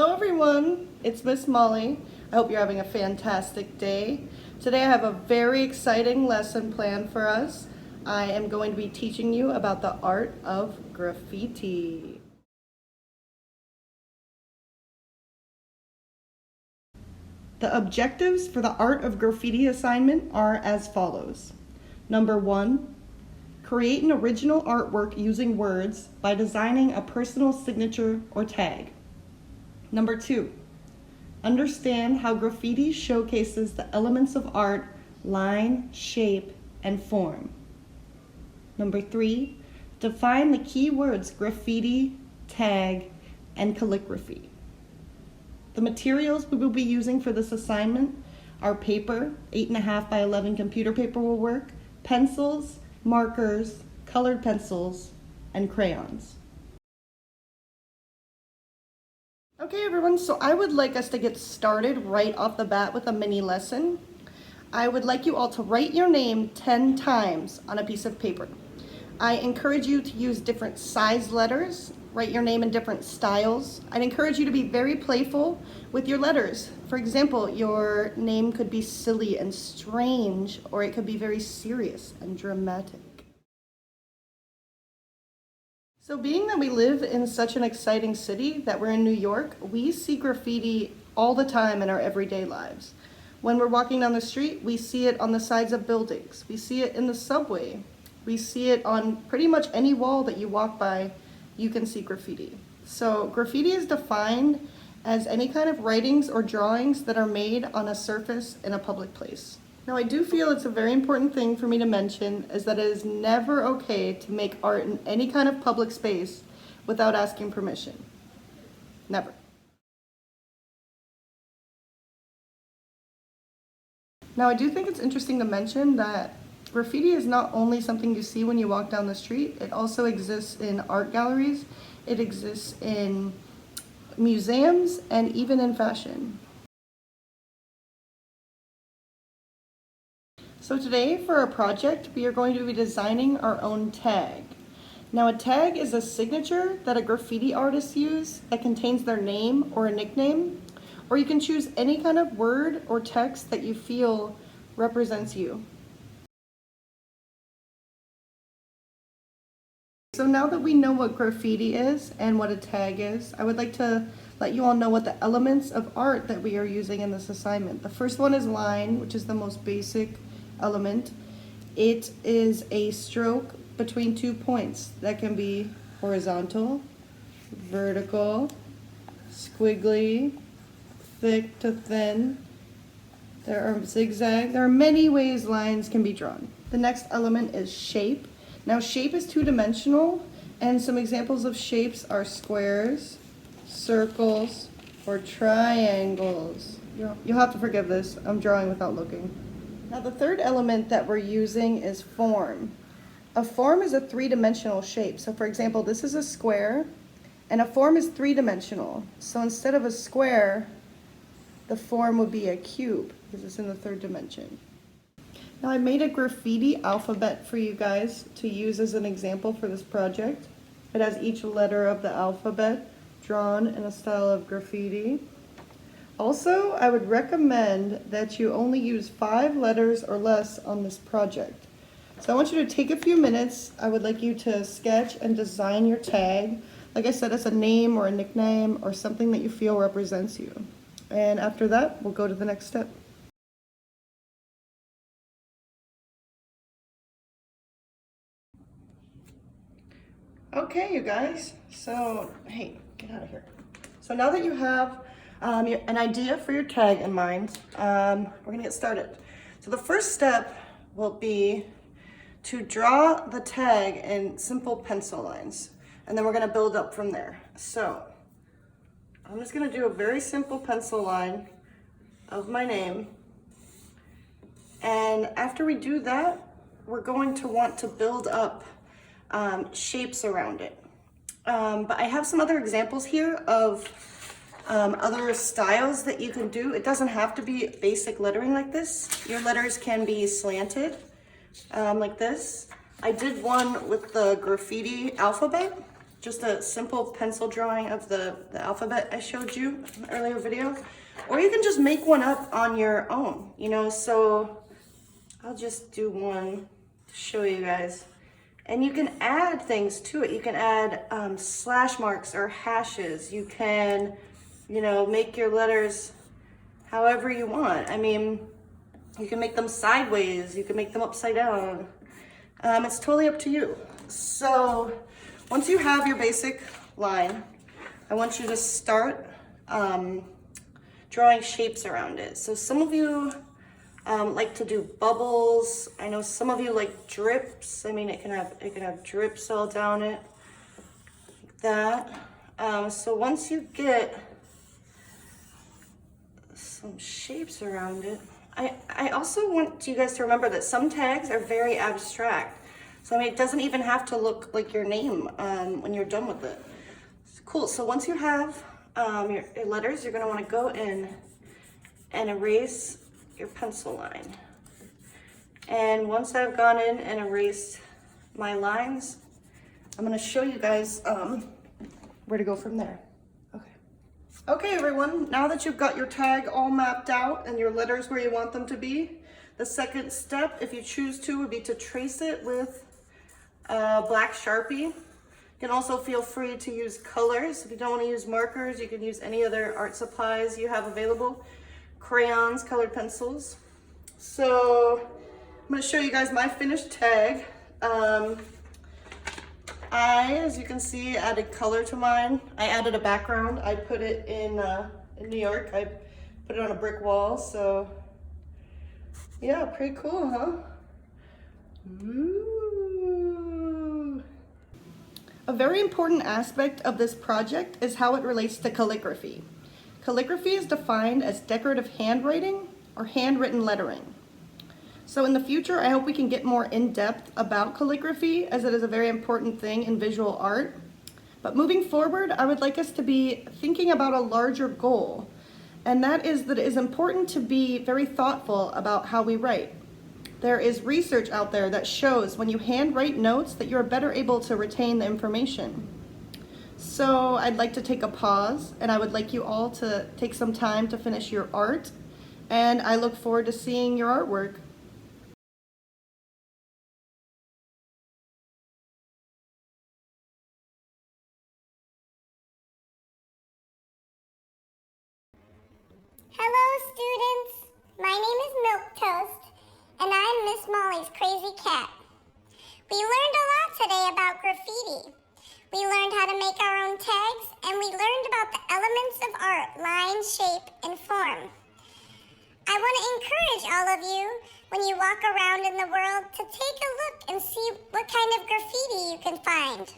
Hello everyone, it's Miss Molly. I hope you're having a fantastic day. Today I have a very exciting lesson planned for us. I am going to be teaching you about the art of graffiti. The objectives for the art of graffiti assignment are as follows. Number 1, create an original artwork using words by designing a personal signature or tag. Number 2, understand how graffiti showcases the elements of art, line, shape, and form. Number 3, define the key words graffiti, tag, and calligraphy. The materials we will be using for this assignment are paper, 8.5 by 11 computer paper will work, pencils, markers, colored pencils, and crayons. Okay everyone, so I would like us to get started right off the bat with a mini lesson. I would like you all to write your name 10 times on a piece of paper. I encourage you to use different size letters, write your name in different styles. I'd encourage you to be very playful with your letters. For example, your name could be silly and strange, or it could be very serious and dramatic. So being that we live in such an exciting city that we're in New York, we see graffiti all the time in our everyday lives. When we're walking down the street, we see it on the sides of buildings. We see it in the subway. We see it on pretty much any wall that you walk by, you can see graffiti. So graffiti is defined as any kind of writings or drawings that are made on a surface in a public place. Now, I do feel it's a very important thing for me to mention is that it is never okay to make art in any kind of public space without asking permission. Never. Now, I do think it's interesting to mention that graffiti is not only something you see when you walk down the street, it also exists in art galleries, it exists in museums, and even in fashion. So today for our project, we are going to be designing our own tag. Now a tag is a signature that a graffiti artist uses that contains their name or a nickname, or you can choose any kind of word or text that you feel represents you. So now that we know what graffiti is and what a tag is, I would like to let you all know what the elements of art that we are using in this assignment. The first one is line, which is the most basic element. It is a stroke between 2 points that can be horizontal, vertical, squiggly, thick to thin. There are zigzag. There are many ways lines can be drawn. The next element is shape. Now shape is two-dimensional, and some examples of shapes are squares, circles, or triangles. You'll have to forgive this. I'm drawing without looking. Now the third element that we're using is form. A form is a three-dimensional shape. So for example, this is a square, and a form is three-dimensional. So instead of a square, the form would be a cube, because it's in the third dimension. Now I made a graffiti alphabet for you guys to use as an example for this project. It has each letter of the alphabet drawn in a style of graffiti. Also, I would recommend that you only use 5 letters or less on this project. So I want you to take a few minutes. I would like you to sketch and design your tag. Like I said, it's a name or a nickname or something that you feel represents you. And after that, we'll go to the next step. Okay, you guys, so, hey, get out of here. So now that you have an idea for your tag in mind, we're gonna get started. So the first step will be to draw the tag in simple pencil lines, and then we're gonna build up from there. So I'm just gonna do a very simple pencil line of my name, and after we do that, we're going to want to build up shapes around it. But I have some other examples here of other styles that you can do. It doesn't have to be basic lettering like this. Your letters can be slanted like this. I did one with the graffiti alphabet, just a simple pencil drawing of the alphabet I showed you in the earlier video. Or you can just make one up on your own, you know, so I'll just do one to show you guys. And you can add things to it. You can add slash marks or hashes. You can, you know, make your letters however you want. I mean, you can make them sideways. You can make them upside down. It's totally up to you. So once you have your basic line, I want you to start drawing shapes around it. So some of you like to do bubbles. I know some of you like drips. I mean, it can have drips all down it, like that. So once you get some shapes around it, I also want you guys to remember that some tags are very abstract. So I mean, it doesn't even have to look like your name when you're done with it. Cool. So once you have your letters, you're going to want to go in and erase your pencil line. And once I've gone in and erased my lines, I'm going to show you guys where to go from there. Okay, everyone, now that you've got your tag all mapped out and your letters where you want them to be, the second step, if you choose to, would be to trace it with black Sharpie. You can also feel free to use colors. If you don't want to use markers, you can use any other art supplies you have available. Crayons, colored pencils. So I'm going to show you guys my finished tag. As you can see, added color to mine. I added a background. I put it in New York. I put it on a brick wall. So yeah, pretty cool, huh? Ooh. A very important aspect of this project is how it relates to calligraphy. Calligraphy is defined as decorative handwriting or handwritten lettering. So in the future, I hope we can get more in-depth about calligraphy, as it is a very important thing in visual art. But moving forward, I would like us to be thinking about a larger goal, and that is that it is important to be very thoughtful about how we write. There is research out there that shows when you handwrite notes that you're better able to retain the information. So I'd like to take a pause, and I would like you all to take some time to finish your art, and I look forward to seeing your artwork. Hello, students. My name is Milk Toast, and I'm Miss Molly's crazy cat. We learned a lot today about graffiti. We learned how to make our own tags, and we learned about the elements of art, line, shape, and form. I want to encourage all of you, when you walk around in the world, to take a look and see what kind of graffiti you can find.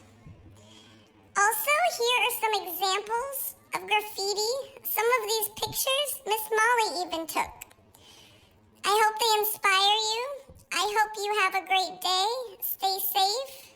Also, here are some examples of graffiti. Some of these pictures Miss Molly even took. I hope they inspire you. I hope you have a great day. Stay safe.